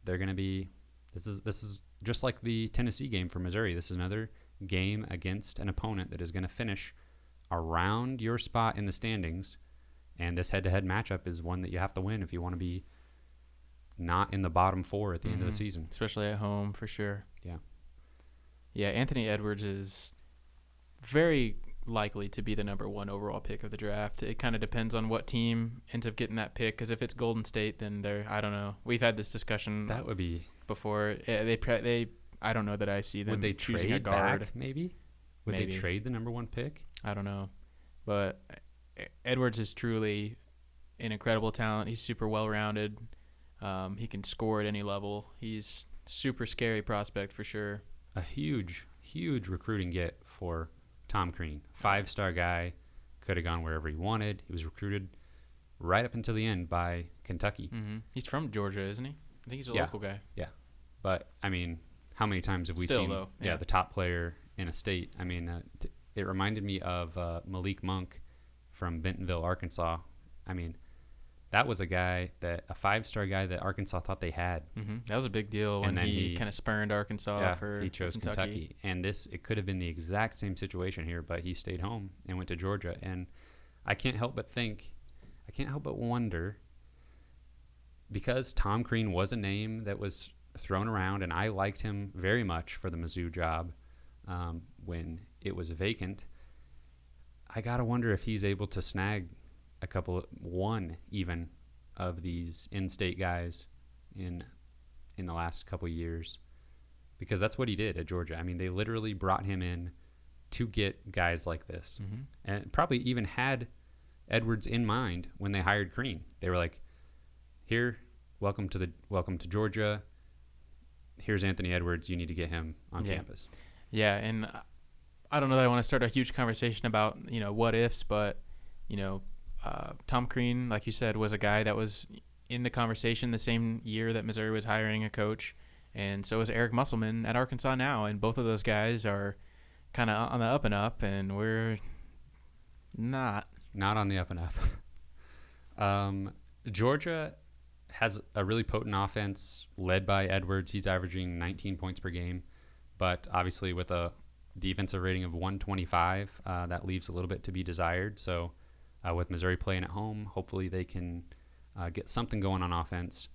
they're going to be. This is just like the Tennessee game for Missouri. This is another game against an opponent that is going to finish around your spot in the standings, and this head-to-head matchup is one that you have to win if you want to be not in the bottom four at the end of the season. Especially at home, for sure. Yeah. Yeah, Anthony Edwards is very likely to be the number one overall pick of the draft. It kind of depends on what team ends up getting that pick, because if it's Golden State, then I don't know. We've had this discussion That would be before. I don't know that I see them would they choosing trade a guard. back, maybe? Would Maybe. they trade the number one pick? I don't know. But Edwards is truly an incredible talent. He's super well-rounded. He can score at any level. He's super scary prospect for sure. A huge recruiting get for Tom Crean. 5-star guy, could have gone wherever he wanted. He was recruited right up until the end by Kentucky. Mm-hmm. He's from Georgia, isn't he? I think he's a local guy. Yeah. But, I mean, how many times have we Still, seen though, yeah. the top player in a state? I mean, it reminded me of Malik Monk from Bentonville, Arkansas. I mean, that was a 5-star guy that Arkansas thought they had. Mm-hmm. That was a big deal when he kind of spurned Arkansas for he chose Kentucky. And it could have been the exact same situation here, but he stayed home and went to Georgia. And I can't help but wonder, because Tom Crean was a name that was thrown around, and I liked him very much for the Mizzou job, when it was vacant. I got to wonder if he's able to snag one even of these in-state guys in the last couple of years, because that's what he did at Georgia. I mean, they literally brought him in to get guys like this, and probably even had Edwards in mind when they hired Crean. They were like, "Here, welcome to Georgia. Here's Anthony Edwards. You need to get him on campus." Yeah, and I don't know that I want to start a huge conversation about, what ifs, but, Tom Crean, like you said, was a guy that was in the conversation the same year that Missouri was hiring a coach, and so is Eric Musselman at Arkansas now, and both of those guys are kind of on the up and up, and we're not on the up and up. Georgia has a really potent offense led by Edwards. He's averaging 19 points per game, but obviously with a defensive rating of 125, that leaves a little bit to be desired. So with Missouri playing at home, hopefully they can get something going on offense.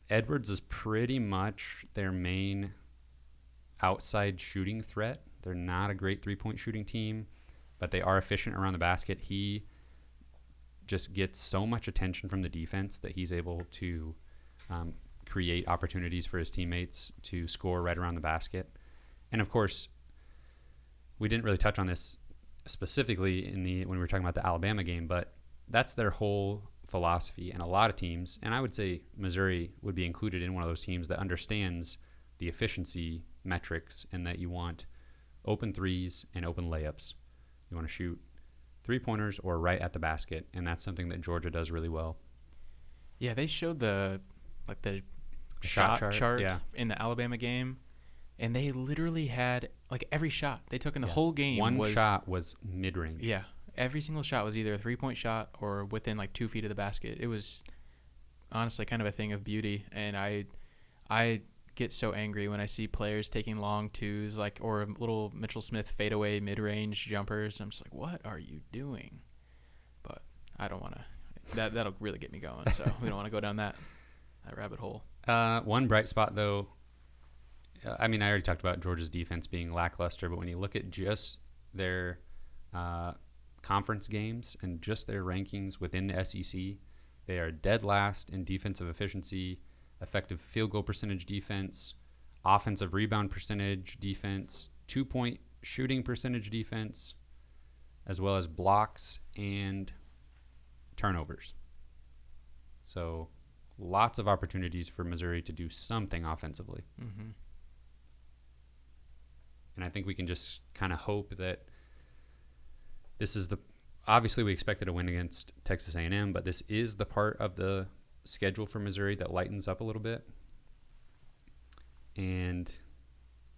Edwards is pretty much their main outside shooting threat. They're not a great three-point shooting team, but they are efficient around the basket. He just gets so much attention from the defense that he's able to create opportunities for his teammates to score right around the basket. And of course, we didn't really touch on this specifically when we were talking about the Alabama game, but that's their whole philosophy. And a lot of teams, and I would say Missouri would be included in one of those teams that understands the efficiency metrics, and that you want open threes and open layups. You want to shoot three-pointers or right at the basket, and that's something that Georgia does really well. Yeah, they showed the shot chart in the Alabama game, and they literally had every shot they took in the whole game. One shot was mid-range. Yeah, every single shot was either a three-point shot or within 2 feet of the basket. It was honestly kind of a thing of beauty, and I get so angry when I see players taking long twos or little Mitchell Smith fadeaway mid-range jumpers. I'm just like, what are you doing? But I don't want to. That'll really get me going. So we don't want to go down that rabbit hole. One bright spot though. I mean, I already talked about Georgia's defense being lackluster, but when you look at just their conference games and just their rankings within the SEC, they are dead last in defensive efficiency, effective field goal percentage defense, offensive rebound percentage defense, 2-point shooting percentage defense, as well as blocks and turnovers. So lots of opportunities for Missouri to do something offensively. Mm-hmm. And I think we can just kind of hope that this is obviously we expected a win against Texas A&M, but this is the part of the schedule for Missouri that lightens up a little bit. And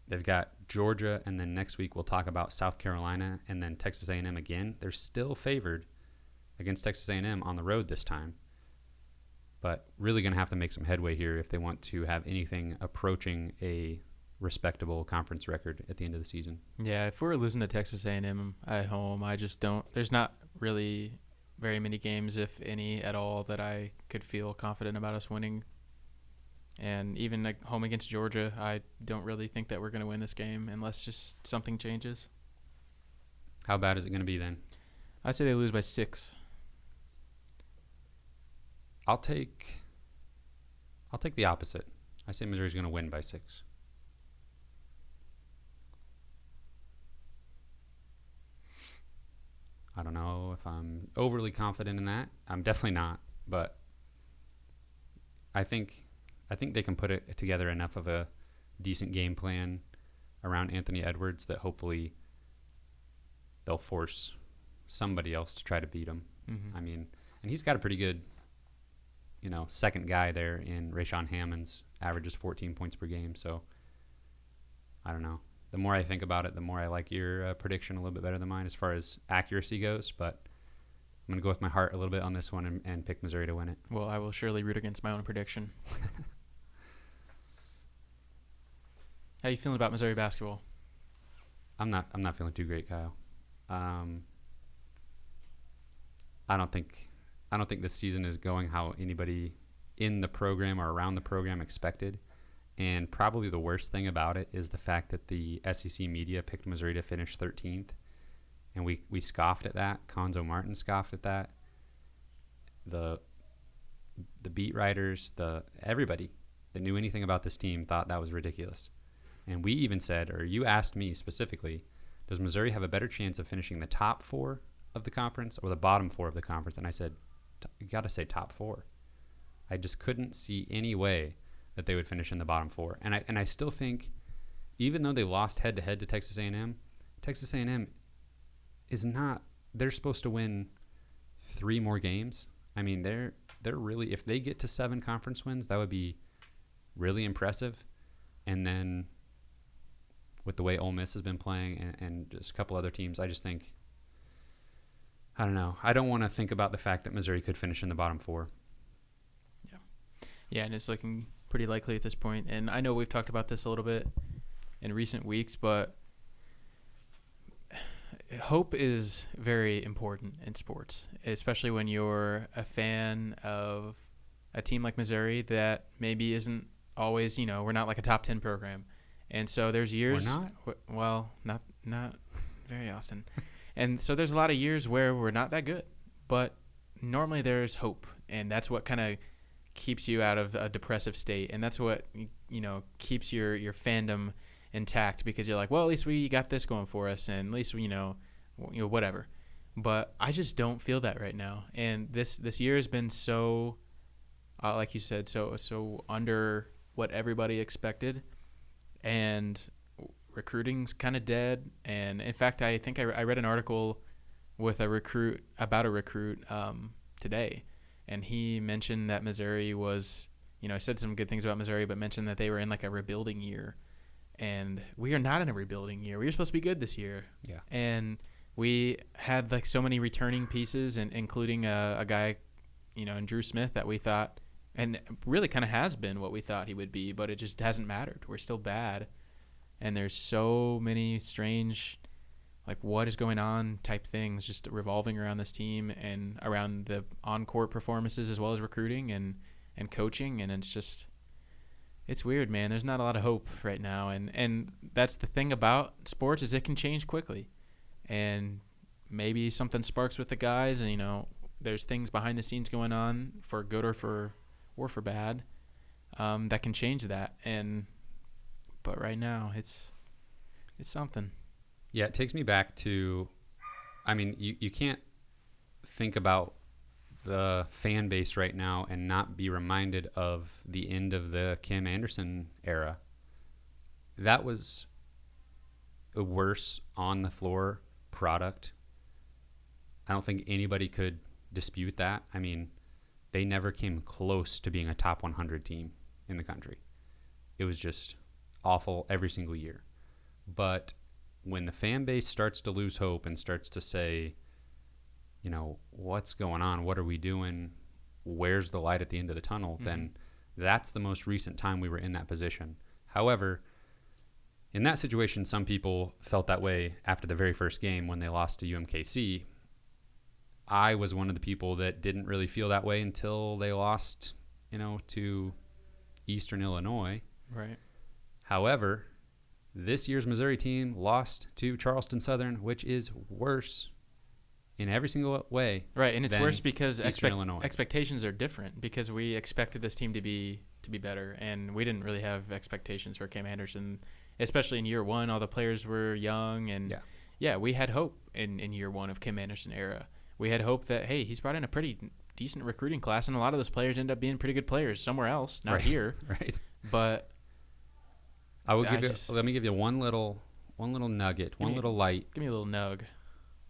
they've got Georgia, and then next week we'll talk about South Carolina and then Texas A&M again. They're still favored against Texas A&M on the road this time, but really going to have to make some headway here if they want to have anything approaching a respectable conference record at the end of the season. Yeah, if we're losing to Texas A&M at home, I just don't. There's not really very many games, if any at all, that I could feel confident about us winning. And even home against Georgia, I don't really think that we're going to win this game unless just something changes. How bad is it going to be then? I'd say they lose by 6. I'll take the opposite. I say Missouri's going to win by 6. I don't know if I'm overly confident in that. I'm definitely not, but I think they can put it together enough of a decent game plan around Anthony Edwards that hopefully they'll force somebody else to try to beat him. Mm-hmm. I mean, and he's got a pretty good, second guy there in Rashawn Hammonds, averages 14 points per game. So I don't know. The more I think about it, the more I like your prediction a little bit better than mine as far as accuracy goes. But I'm going to go with my heart a little bit on this one and pick Missouri to win it. Well, I will surely root against my own prediction. How you feeling about Missouri basketball? I'm not feeling too great, Kyle. I don't think this season is going how anybody in the program or around the program expected. And probably the worst thing about it is the fact that the SEC media picked Missouri to finish 13th. And we scoffed at that. Conzo Martin scoffed at that. The beat writers, everybody that knew anything about this team thought that was ridiculous. And we even said, or you asked me specifically, does Missouri have a better chance of finishing the top 4 of the conference or the bottom 4 of the conference? And I said, you got to say top 4. I just couldn't see any way that they would finish in the bottom 4. And I still think, even though they lost head-to-head to Texas A&M is not, they're supposed to win 3 more games. I mean, they're really, if they get to 7 conference wins, that would be really impressive. And then with the way Ole Miss has been playing and just a couple other teams, I just think, I don't know. I don't want to think about the fact that Missouri could finish in the bottom 4. Yeah, and it's looking pretty likely at this point. And I know we've talked about this a little bit in recent weeks, but hope is very important in sports, especially when you're a fan of a team like Missouri that maybe isn't always, we're not like a top 10 program. And so there's years. We're not? Well, not very often. And so there's a lot of years where we're not that good. But normally there's hope. And that's what kind of keeps you out of a depressive state. And that's what, keeps your fandom intact, because you're like, well, at least we got this going for us. And at least, whatever. But I just don't feel that right now. And this year has been so, like you said, so under what everybody expected. And recruiting's kind of dead. And in fact, I think I read an article with about a recruit today, and he mentioned that Missouri was, said some good things about Missouri, but mentioned that they were in like a rebuilding year. And we are not in a rebuilding year. We were supposed to be good this year. Yeah. And we had like so many returning pieces, and including a guy, in Drew Smith, that we thought, and really kind of has been what we thought he would be, but it just hasn't mattered. We're still bad. And there's so many strange, like, what is going on type things just revolving around this team and around the on-court performances as well as recruiting and coaching. And it's weird, man. There's not a lot of hope right now. And that's the thing about sports, is it can change quickly. And maybe something sparks with the guys, and, there's things behind the scenes going on for good or for bad, that can change that. But right now it's something. Yeah, it takes me back to, you can't think about the fan base right now and not be reminded of the end of the Kim Anderson era. That was a worse on the floor product. I don't think anybody could dispute that. They never came close to being a top 100 team in the country. It was just awful every single year. But when the fan base starts to lose hope and starts to say, what's going on? What are we doing? Where's the light at the end of the tunnel? Mm-hmm. Then that's the most recent time we were in that position. However, in that situation, some people felt that way after the very first game when they lost to UMKC. I was one of the people that didn't really feel that way until they lost, to Eastern Illinois. Right. However, this year's Missouri team lost to Charleston Southern, which is worse in every single way. Right, and it's worse because Illinois. Expectations are different, because we expected this team to be better, and we didn't really have expectations for Kim Anderson, especially in year one. All the players were young, and we had hope in year one of Kim Anderson era. We had hope that, hey, he's brought in a pretty decent recruiting class, and a lot of those players end up being pretty good players somewhere else, not here. Right. But let me give you one little nugget, little light. Give me a little nug.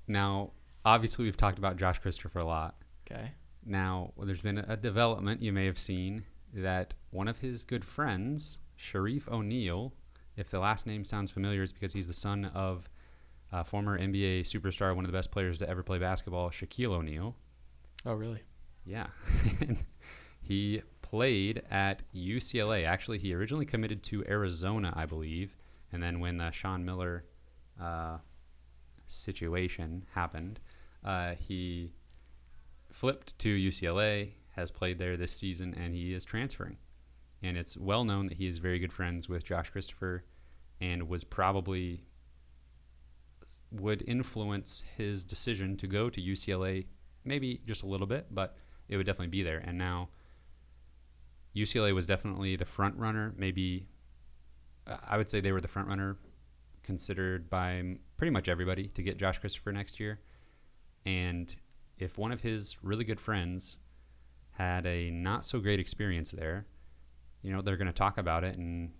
Now, obviously, we've talked about Josh Christopher a lot. Okay. Now, there's been a development you may have seen that one of his good friends, Sharif O'Neal, if the last name sounds familiar, it's because he's the son of former NBA superstar, one of the best players to ever play basketball, Shaquille O'Neal. Oh, really? Yeah. He played at UCLA. Actually, he originally committed to Arizona, I believe. And then when the Sean Miller situation happened, he flipped to UCLA, has played there this season, and he is transferring. and it's well known that he is very good friends with Josh Christopher, and would influence his decision to go to UCLA, maybe just a little bit, but it would definitely be there. And now UCLA was definitely the front runner. Maybe I would say they were the front runner, considered by pretty much everybody, to get Josh Christopher next year. And if one of his really good friends had a not so great experience there, they're going to talk about it, and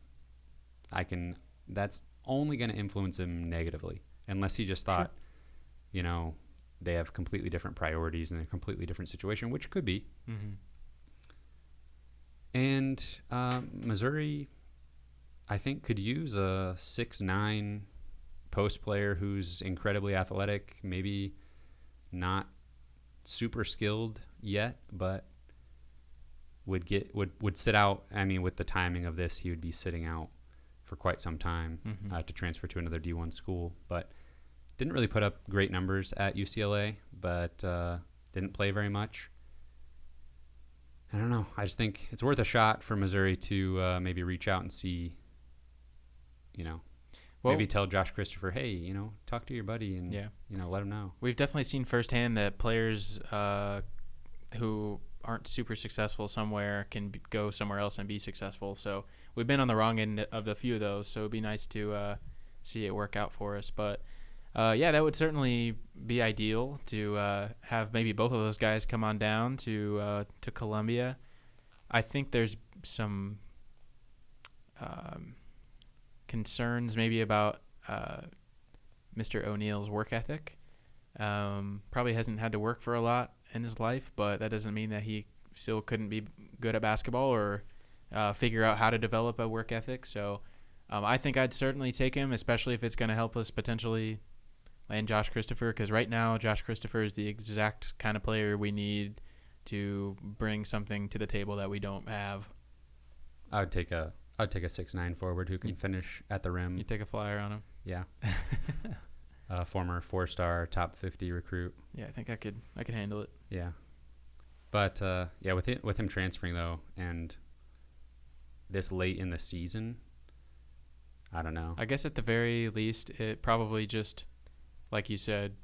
that's only going to influence him negatively, unless he just thought, they have completely different priorities and a completely different situation, which could be. Mm-hmm. And Missouri, I think, could use a 6'9" post player who's incredibly athletic, maybe not super skilled yet, but would sit out. I mean, with the timing of this, he would be sitting out for quite some time to transfer to another D1 school. But didn't really put up great numbers at UCLA, but didn't play very much. I don't know. I just think it's worth a shot for Missouri to maybe reach out and see, maybe tell Josh Christopher, hey, talk to your buddy and, let him know. We've definitely seen firsthand that players who aren't super successful somewhere can go somewhere else and be successful. So we've been on the wrong end of a few of those, so it'd be nice to see it work out for us. But, that would certainly be ideal to have maybe both of those guys come on down to Columbia. I think there's some concerns maybe about Mr. O'Neill's work ethic. Probably hasn't had to work for a lot in his life, but that doesn't mean that he still couldn't be good at basketball or figure out how to develop a work ethic. So I think I'd certainly take him, especially if it's going to help us potentially land Josh Christopher, because right now Josh Christopher is the exact kind of player we need to bring something to the table that we don't have. I'd take a 6'9" forward who can finish at the rim. You take a flyer on him? Yeah. Former 4-star top 50 recruit. Yeah, I think I could handle it. Yeah. But with him transferring though, and this late in the season, I don't know. I guess at the very least, it probably just, like you said,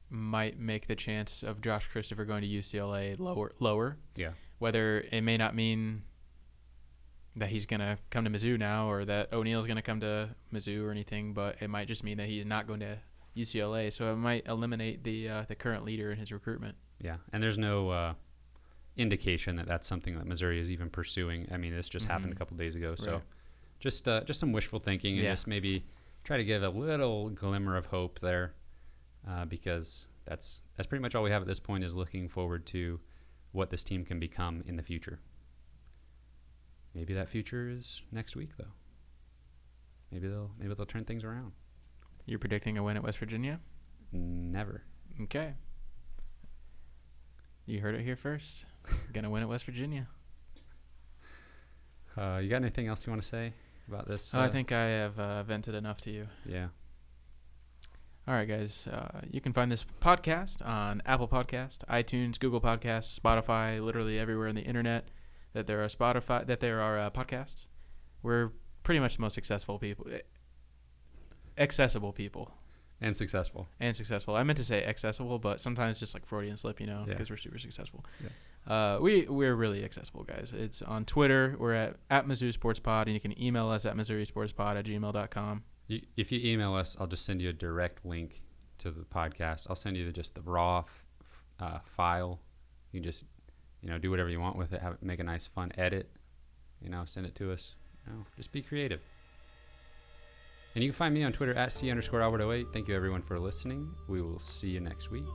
might make the chance of Josh Christopher going to UCLA lower. Yeah. Whether it may not mean that he's going to come to Mizzou now or that O'Neill's going to come to Mizzou or anything, but it might just mean that he's not going to UCLA. So it might eliminate the current leader in his recruitment. Yeah, and there's no indication that that's something that Missouri is even pursuing. I mean, this just happened a couple days ago. So Right. just some wishful thinking and just maybe try to give a little glimmer of hope there, because that's pretty much all we have at this point, is looking forward to what this team can become in the future. Maybe that future is next week, though. Maybe they'll turn things around. You're predicting a win at West Virginia? Never. Okay. You heard it here first. Gonna win at West Virginia. You got anything else you want to say about this? I think I have vented enough to you. Yeah. All right, guys. You can find this podcast on Apple Podcast, iTunes, Google Podcasts, Spotify, literally everywhere on the internet that there are podcasts. We're pretty much the most accessible people. And successful. I meant to say accessible, but sometimes just like Freudian slip, because we're super successful. Yeah. We're really accessible, guys. It's on Twitter. We're at Mizzou Sports Pod, and you can email us at MissouriSportsPod@gmail.com. If you email us, I'll just send you a direct link to the podcast. I'll send you just the raw file. You can just do whatever you want with it. Make a nice, fun edit. Send it to us. Just be creative. And you can find me on Twitter at C_Albert08. Thank you, everyone, for listening. We will see you next week.